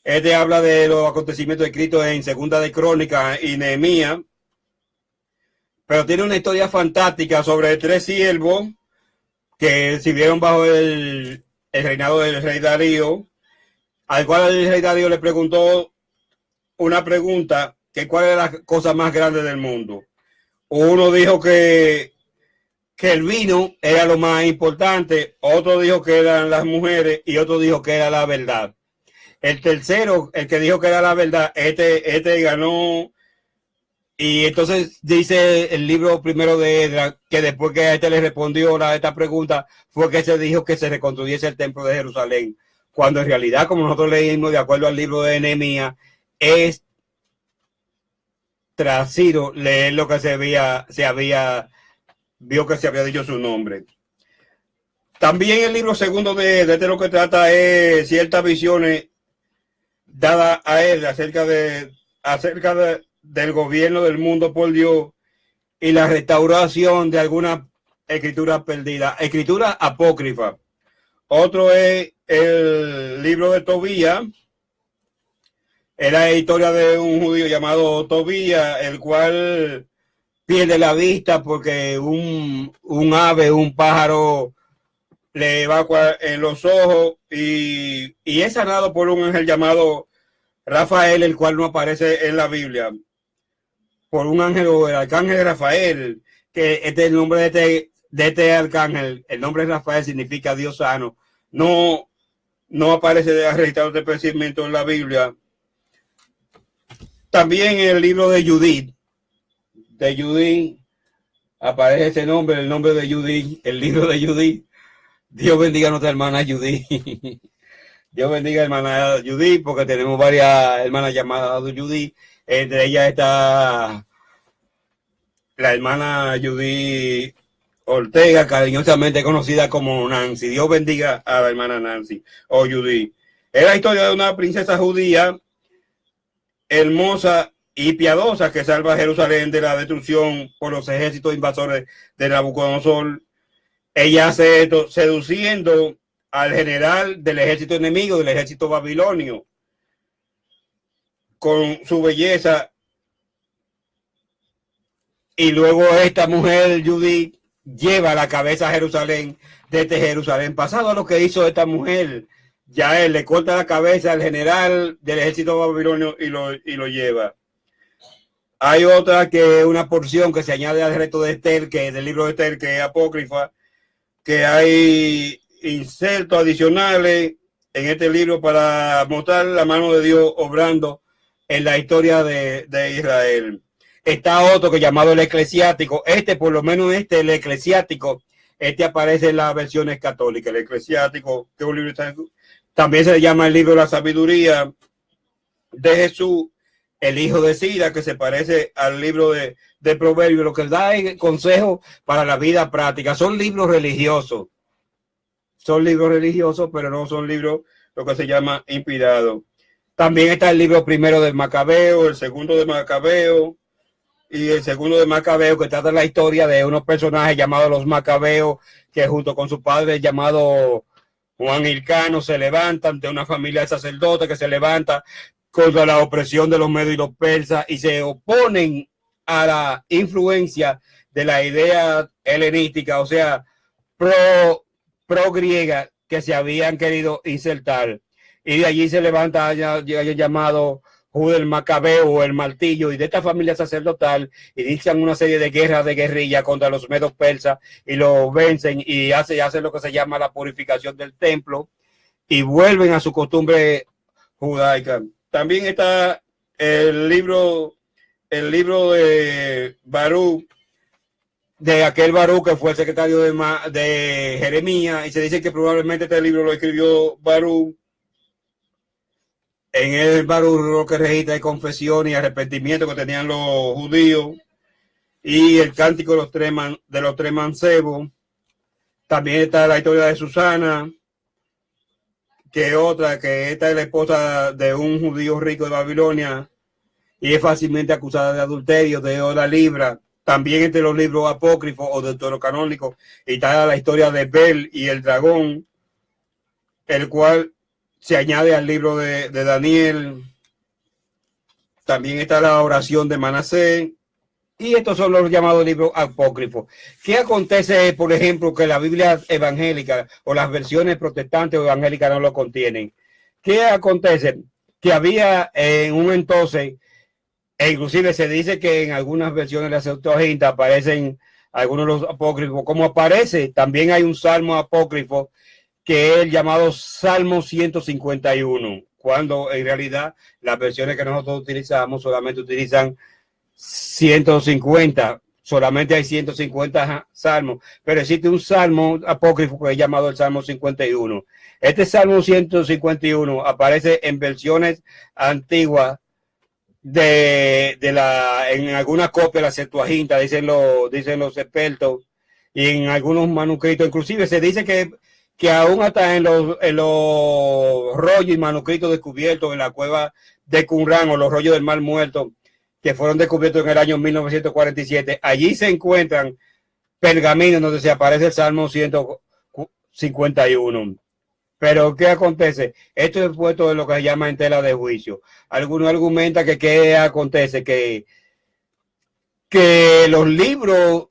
Este habla de los acontecimientos escritos en Segunda de Crónicas y Nehemías, pero tiene una historia fantástica sobre 3 siervos que sirvieron bajo el reinado del rey Darío, al cual el rey Darío le preguntó una pregunta, que cuál es la cosa más grande del mundo. Uno dijo que el vino era lo más importante, otro dijo que eran las mujeres y otro dijo que era la verdad. El tercero, el que dijo que era la verdad, este ganó. Y entonces dice el libro primero de Esdras que después que a este le respondió esta pregunta fue que se dijo que se reconstruyese el templo de Jerusalén, cuando en realidad, como nosotros leímos de acuerdo al libro de Nehemías, es tras Ciro leer lo que vio que se había dicho su nombre. También el libro segundo de Esdras, lo que trata es ciertas visiones dadas a él acerca del gobierno del mundo por Dios y la restauración de algunas escrituras perdidas, escrituras apócrifas. Otro es el libro de Tobías. Es la historia de un judío llamado Tobías, el cual pierde la vista porque un ave, un pájaro, le evacua en los ojos y es sanado por un ángel llamado Rafael, el cual no aparece en la Biblia. Por un ángel o el arcángel Rafael, que este es el nombre de este arcángel. El nombre de Rafael significa Dios sano. No aparece registrado este procedimiento en la Biblia. También en el libro de Judith aparece ese nombre, el nombre de Judith, el libro de Judith. Dios bendiga a nuestra hermana Judith. Dios bendiga a hermana Judith, porque tenemos varias hermanas llamadas Judith. Entre ellas está la hermana Judith Ortega, cariñosamente conocida como Nancy. Dios bendiga a la hermana Nancy o Judith. Es la historia de una princesa judía hermosa y piadosa que salva a Jerusalén de la destrucción por los ejércitos invasores de Nabucodonosor. Ella hace esto seduciendo al general del ejército enemigo, del ejército babilonio, con su belleza. Y luego esta mujer, Judith, lleva la cabeza a Jerusalén, desde Jerusalén. Pasado a lo que hizo esta mujer, ya él le corta la cabeza al general del ejército babilonio y lo lleva. Hay otra que una porción que se añade al resto de Esther, que es del libro de Esther, que es apócrifa, que hay insertos adicionales en este libro para mostrar la mano de Dios obrando en la historia de Israel. Está otro que llamado el eclesiástico. Por lo menos el eclesiástico, aparece en las versiones católicas. El eclesiástico, que es un libro, también se le llama el libro de la sabiduría de Jesús, el hijo de Sira, que se parece al libro de Proverbios, lo que da es consejo para la vida práctica. Son libros religiosos. Pero no son libros lo que se llama inspirados. También está el libro primero de Macabeo, el segundo de Macabeo y el segundo de Macabeo, que trata la historia de unos personajes llamados los Macabeos, que junto con su padre llamado Juan Hircano se levantan de una familia de sacerdotes que se levanta contra la opresión de los medios y los persas y se oponen a la influencia de la idea helenística, o sea, pro griega, que se habían querido insertar. Y de allí se levanta el llamado Judas el Macabeo o el Martillo, y de esta familia sacerdotal inician una serie de guerras de guerrilla contra los medos persas y los vencen y hacen lo que se llama la purificación del templo y vuelven a su costumbre judaica. También está el libro de Baruch, de aquel Baruch que fue el secretario de Jeremías, y se dice que probablemente este libro lo escribió Baruch. En el Baruch lo que registra es confesión y arrepentimiento que tenían los judíos, y el cántico de los tres mancebos. También está la historia de Susana, que esta es la esposa de un judío rico de Babilonia y es fácilmente acusada de adulterio, de hora libra. También entre los libros apócrifos o deuterocanónicos está la historia de Bel y el dragón, el cual se añade al libro de Daniel. También está la oración de Manasés. Y estos son los llamados libros apócrifos. ¿Qué acontece, por ejemplo, que la Biblia evangélica o las versiones protestantes o evangélicas no lo contienen? ¿Qué acontece? Que había en un entonces, e inclusive se dice que en algunas versiones de la Septuaginta aparecen algunos de los apócrifos. Como aparece, también hay un salmo apócrifo que es el llamado Salmo 151, cuando en realidad las versiones que nosotros utilizamos solamente utilizan 150, solamente hay 150 salmos, pero existe un salmo apócrifo que es llamado el Salmo 51. Este Salmo 151 aparece en versiones antiguas en alguna copia de la Septuaginta, dicen los expertos, y en algunos manuscritos. Inclusive se dice que aún hasta en los rollos y manuscritos descubiertos en la cueva de Qumran o los rollos del Mar Muerto, que fueron descubiertos en el año 1947, allí se encuentran pergaminos donde se aparece el Salmo 151. Pero ¿qué acontece? Esto es puesto en lo que se llama en tela de juicio. Algunos argumentan que ¿qué acontece? Que los libros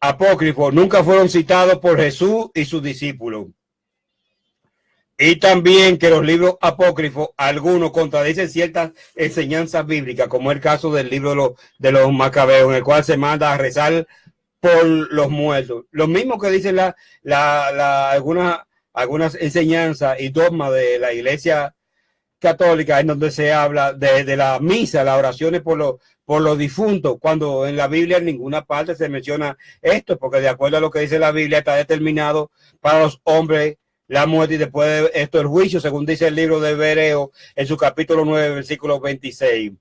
apócrifos nunca fueron citados por Jesús y sus discípulos. Y también que los libros apócrifos, algunos contradicen ciertas enseñanzas bíblicas, como el caso del libro de los Macabeos, en el cual se manda a rezar por los muertos. Lo mismo que dicen algunas enseñanzas y dogmas de la Iglesia Católica, en donde se habla de la misa, las oraciones por los difuntos, cuando en la Biblia en ninguna parte se menciona esto, porque de acuerdo a lo que dice la Biblia está determinado para los hombres la muerte y después de esto el juicio, según dice el libro de Hebreos en su capítulo 9, versículo 26.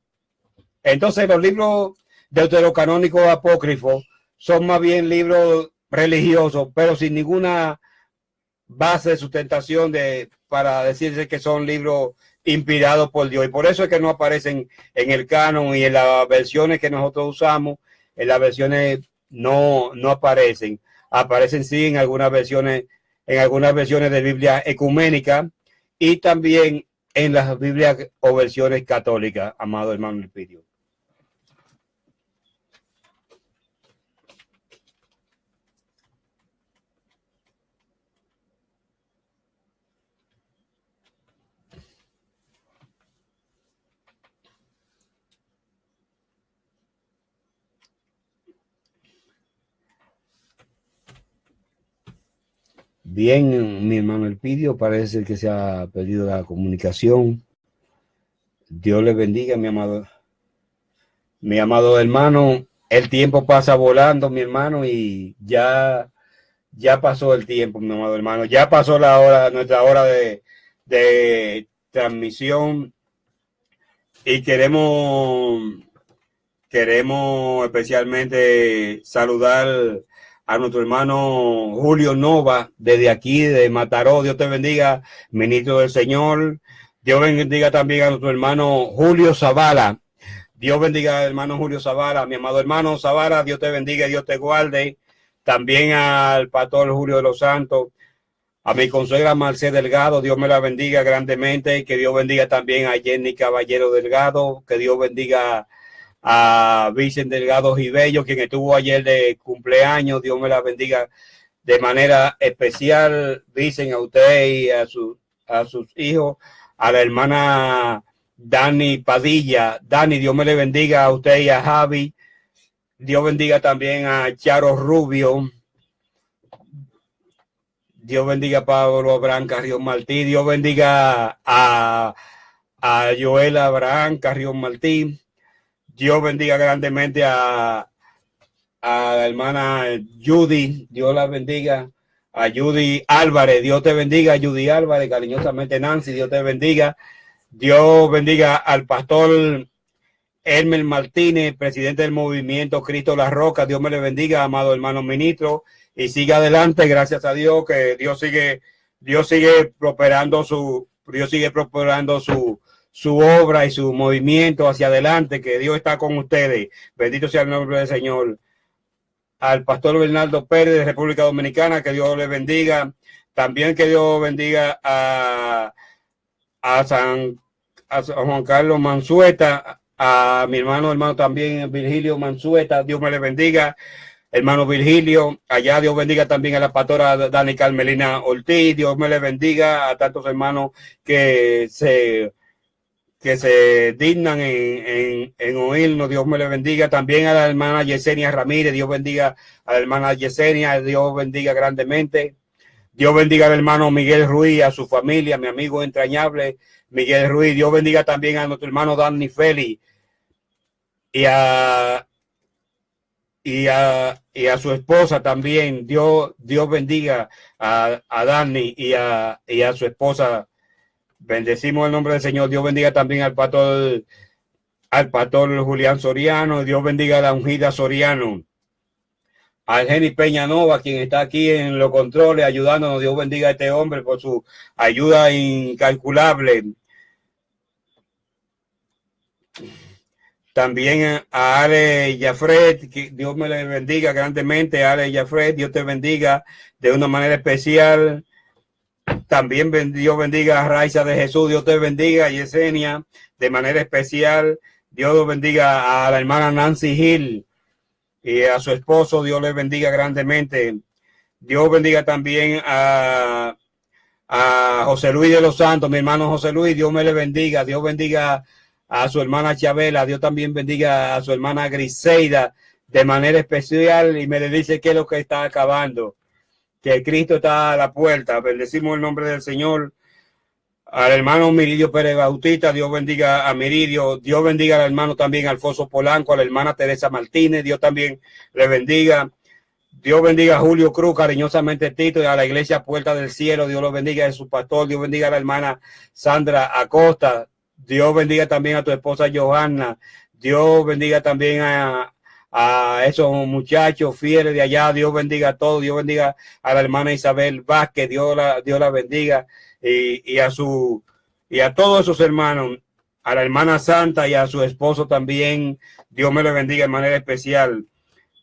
Entonces los libros deuterocanónicos apócrifos son más bien libros religiosos, pero sin ninguna base de sustentación para decirse que son libros inspirados por Dios. Y por eso es que no aparecen en el canon, y en las versiones que nosotros usamos, en las versiones no aparecen. Aparecen sí en algunas versiones de Biblia ecuménica y también en las Biblias o versiones católicas, amado hermano Elpidio. Bien, mi hermano Elpidio, parece que se ha perdido la comunicación. Dios le bendiga, mi amado hermano. El tiempo pasa volando, mi hermano, y ya pasó el tiempo, mi amado hermano. Ya pasó nuestra hora de transmisión, y queremos especialmente saludar a nuestro hermano Julio Nova, desde aquí, de Mataró. Dios te bendiga, ministro del Señor. Dios bendiga también a nuestro hermano Julio Zavala. Dios bendiga al hermano Julio Zavala, mi amado hermano Zavala. Dios te bendiga, Dios te guarde. También al pastor Julio de los Santos, a mi consuegra Marcel Delgado. Dios me la bendiga grandemente. Que Dios bendiga también a Jenny Caballero Delgado. Que Dios bendiga a Vicente Delgado Gibello, quien estuvo ayer de cumpleaños. Dios me la bendiga de manera especial. Vicen, a usted y a sus hijos, a la hermana Dani Padilla. Dani, Dios me le bendiga a usted y a Javi. Dios bendiga también a Charo Rubio. Dios bendiga a Pablo Branca Ríos Martí. Dios bendiga a a Joel Abraham Carrión Martín. Dios bendiga grandemente a la hermana Judy, Dios la bendiga. A Judy Álvarez, Dios te bendiga. Judy Álvarez, cariñosamente Nancy, Dios te bendiga. Dios bendiga al pastor Hermel Martínez, presidente del movimiento Cristo La Roca. Dios me le bendiga, amado hermano ministro, y siga adelante. Gracias a Dios que Dios sigue prosperando su obra y su movimiento hacia adelante, que Dios está con ustedes. Bendito sea el nombre del Señor. Al pastor Bernardo Pérez de República Dominicana, que Dios le bendiga. También que Dios bendiga a San Juan Carlos Mansueta, a mi hermano también Virgilio Mansueta, Dios me le bendiga. Hermano Virgilio, allá Dios bendiga también a la pastora Dani Carmelina Ortiz, Dios me le bendiga a tantos hermanos que se dignan en oírnos, Dios me le bendiga. También a la hermana Yesenia Ramírez, Dios bendiga a la hermana Yesenia, Dios bendiga grandemente. Dios bendiga al hermano Miguel Ruiz, a su familia, mi amigo entrañable Miguel Ruiz. Dios bendiga también a nuestro hermano Danny Feli y a su esposa también. Dios bendiga a Danny y a su esposa. Bendecimos el nombre del Señor. Dios bendiga también al pastor Julián Soriano. Dios bendiga a la ungida Soriano. A Jenny Peña Nova, quien está aquí en los controles ayudándonos. Dios bendiga a este hombre por su ayuda incalculable. También a Ale Jafret, que Dios me le bendiga grandemente. Ale Jafret, Dios te bendiga de una manera especial. También Dios bendiga a Raiza de Jesús, Dios te bendiga. Yesenia, de manera especial. Dios bendiga a la hermana Nancy Hill y a su esposo, Dios le bendiga grandemente. Dios bendiga también a José Luis de los Santos, mi hermano José Luis, Dios me le bendiga. Dios bendiga a su hermana Chabela, Dios también bendiga a su hermana Griseida de manera especial, y me le dice que es lo que está acabando, que Cristo está a la puerta. Bendecimos el nombre del Señor. Al hermano Miridio Pérez Bautista, Dios bendiga a Miridio. Dios bendiga al hermano también Alfonso Polanco, a la hermana Teresa Martínez, Dios también le bendiga. Dios bendiga a Julio Cruz, cariñosamente Tito, y a la iglesia Puerta del Cielo. Dios lo bendiga a su pastor. Dios bendiga a la hermana Sandra Acosta. Dios bendiga también a tu esposa Johanna. Dios bendiga también a esos muchachos fieles de allá. Dios bendiga a todos. Dios bendiga a la hermana Isabel Vázquez. Dios la bendiga. Y a todos esos hermanos, a la hermana Santa y a su esposo también. Dios me le bendiga de manera especial.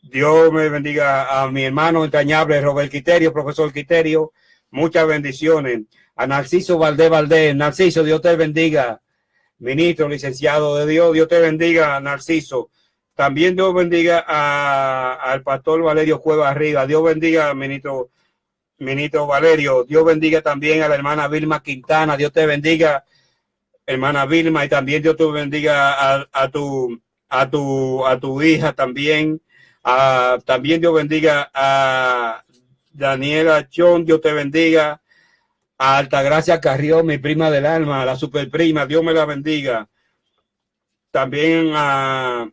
Dios me bendiga a mi hermano entrañable Robert Quiterio, profesor Quiterio. Muchas bendiciones. A Narciso Valdés. Narciso, Dios te bendiga. Ministro, licenciado de Dios, Dios te bendiga, Narciso. También Dios bendiga al pastor Valerio Cueva Arriba. Dios bendiga, ministro Valerio. Dios bendiga también a la hermana Vilma Quintana. Dios te bendiga, hermana Vilma. Y también Dios te bendiga a tu hija también. También Dios bendiga a Daniela Chon. Dios te bendiga. A Altagracia Carrión, mi prima del alma, la superprima, Dios me la bendiga. También a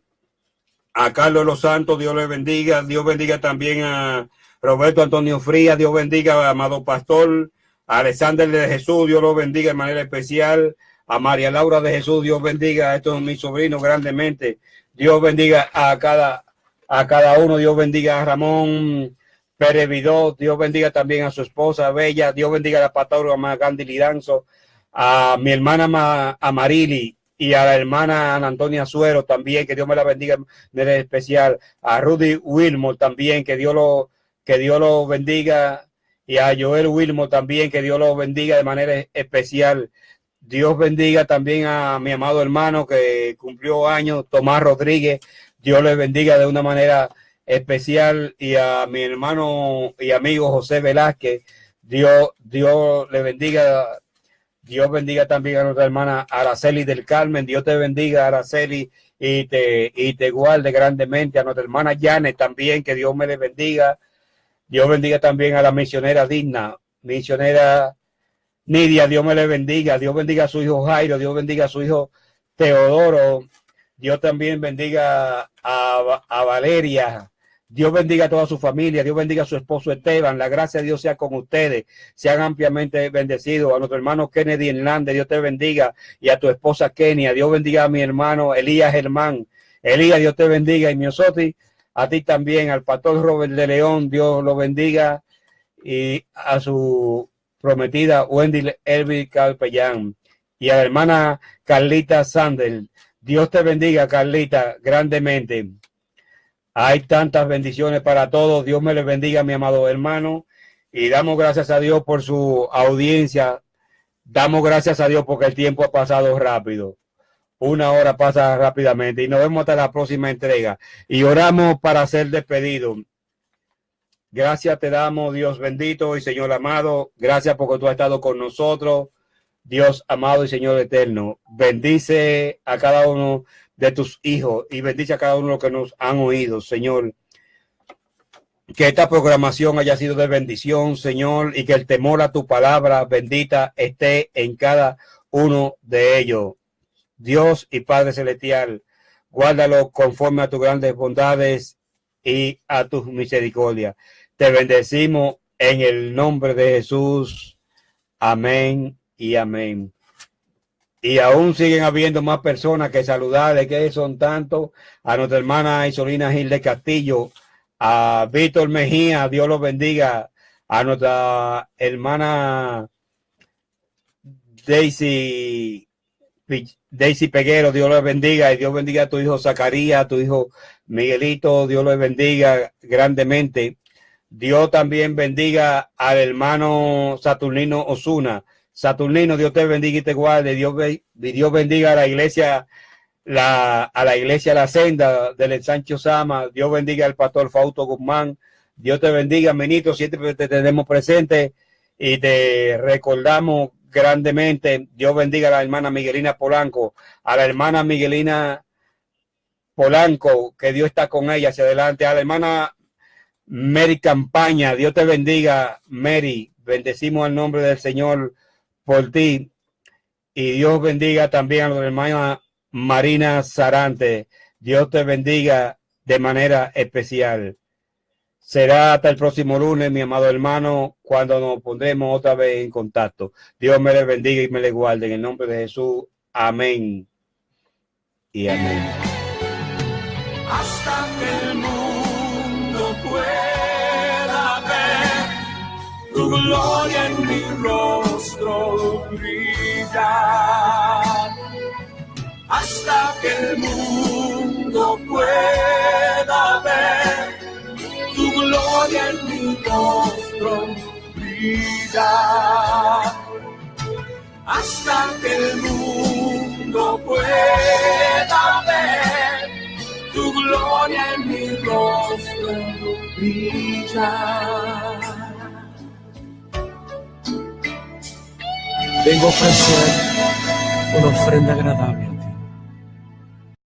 Carlos Los Santos, Dios le bendiga. Dios bendiga también a Roberto Antonio Frías, Dios bendiga a amado pastor. A Alexander de Jesús, Dios lo bendiga de manera especial. A María Laura de Jesús, Dios bendiga a estos mis sobrinos grandemente. Dios bendiga a cada uno. Dios bendiga a Ramón Pérez Vidó, Dios bendiga también a su esposa Bella. Dios bendiga a la pastora Magandi Liranzo, a mi hermana Amarili y a la hermana Ana Antonia Suero también, que Dios me la bendiga de especial. A Rudy Wilmore también, que Dios lo bendiga, y a Joel Wilmore también, que Dios lo bendiga de manera especial. Dios bendiga también a mi amado hermano que cumplió años, Tomás Rodríguez. Dios le bendiga de una manera especial, y a mi hermano y amigo José Velázquez. Dios le bendiga. Dios bendiga también a nuestra hermana Araceli del Carmen. Dios te bendiga, Araceli, y te guarde grandemente. A nuestra hermana Janet también, que Dios me le bendiga. Dios bendiga también a la misionera Digna, misionera Nidia, Dios me le bendiga. Dios bendiga a su hijo Jairo. Dios bendiga a su hijo Teodoro. Dios también bendiga a Valeria. Dios bendiga a toda su familia. Dios bendiga a su esposo Esteban. La gracia de Dios sea con ustedes. Sean ampliamente bendecidos. A nuestro hermano Kennedy Hernández, Dios te bendiga. Y a tu esposa Kenia. Dios bendiga a mi hermano Elías Germán. Elías, Dios te bendiga. Y mi Osoti, a ti también. Al pastor Robert de León, Dios lo bendiga. Y a su prometida Wendy Elvi Calpellán. Y a la hermana Carlita Sandel. Dios te bendiga, Carlita, grandemente. Hay tantas bendiciones para todos. Dios me les bendiga, mi amado hermano. Y damos gracias a Dios por su audiencia. Damos gracias a Dios porque el tiempo ha pasado rápido. 1 hora pasa rápidamente. Y nos vemos hasta la próxima entrega. Y oramos para ser despedidos. Gracias te damos, Dios bendito y Señor amado. Gracias porque tú has estado con nosotros. Dios amado y Señor eterno, bendice a cada uno de tus hijos y bendice a cada uno de los que nos han oído, Señor. Que esta programación haya sido de bendición, Señor, y que el temor a tu palabra bendita esté en cada uno de ellos. Dios y Padre Celestial, guárdalo conforme a tus grandes bondades y a tus misericordias. Te bendecimos en el nombre de Jesús. Amén. Y amén. Y aún siguen habiendo más personas que saludarle, que son tantos. A nuestra hermana Isolina Gil de Castillo, a Víctor Mejía, Dios los bendiga. A nuestra hermana Daisy Peguero, Dios los bendiga. Y Dios bendiga a tu hijo Zacarías, a tu hijo Miguelito, Dios los bendiga grandemente. Dios también bendiga al hermano Saturnino Osuna. Saturnino, Dios te bendiga y te guarde. Dios bendiga a la iglesia, a la iglesia La Senda del Ensancho Sama. Dios bendiga al pastor Fausto Guzmán. Dios te bendiga, menito. Siempre te tenemos presente y te recordamos grandemente. Dios bendiga a la hermana Miguelina Polanco, a la hermana Miguelina Polanco, que Dios está con ella hacia adelante. A la hermana Mary Campaña, Dios te bendiga, Mary. Bendecimos el nombre del Señor por ti. Y Dios bendiga también a la hermana Marina Sarante. Dios te bendiga de manera especial. Será hasta el próximo lunes, mi amado hermano, cuando nos pondremos otra vez en contacto. Dios me le bendiga y me le guarde en el nombre de Jesús. Amén. Y amén. Hasta que el mundo pueda ver tu gloria en mi rostro brillar. Hasta que el mundo pueda ver tu gloria en mi rostro brillar. Hasta que el mundo pueda ver tu gloria en mi rostro brillar. Vengo a ofrecer una ofrenda agradable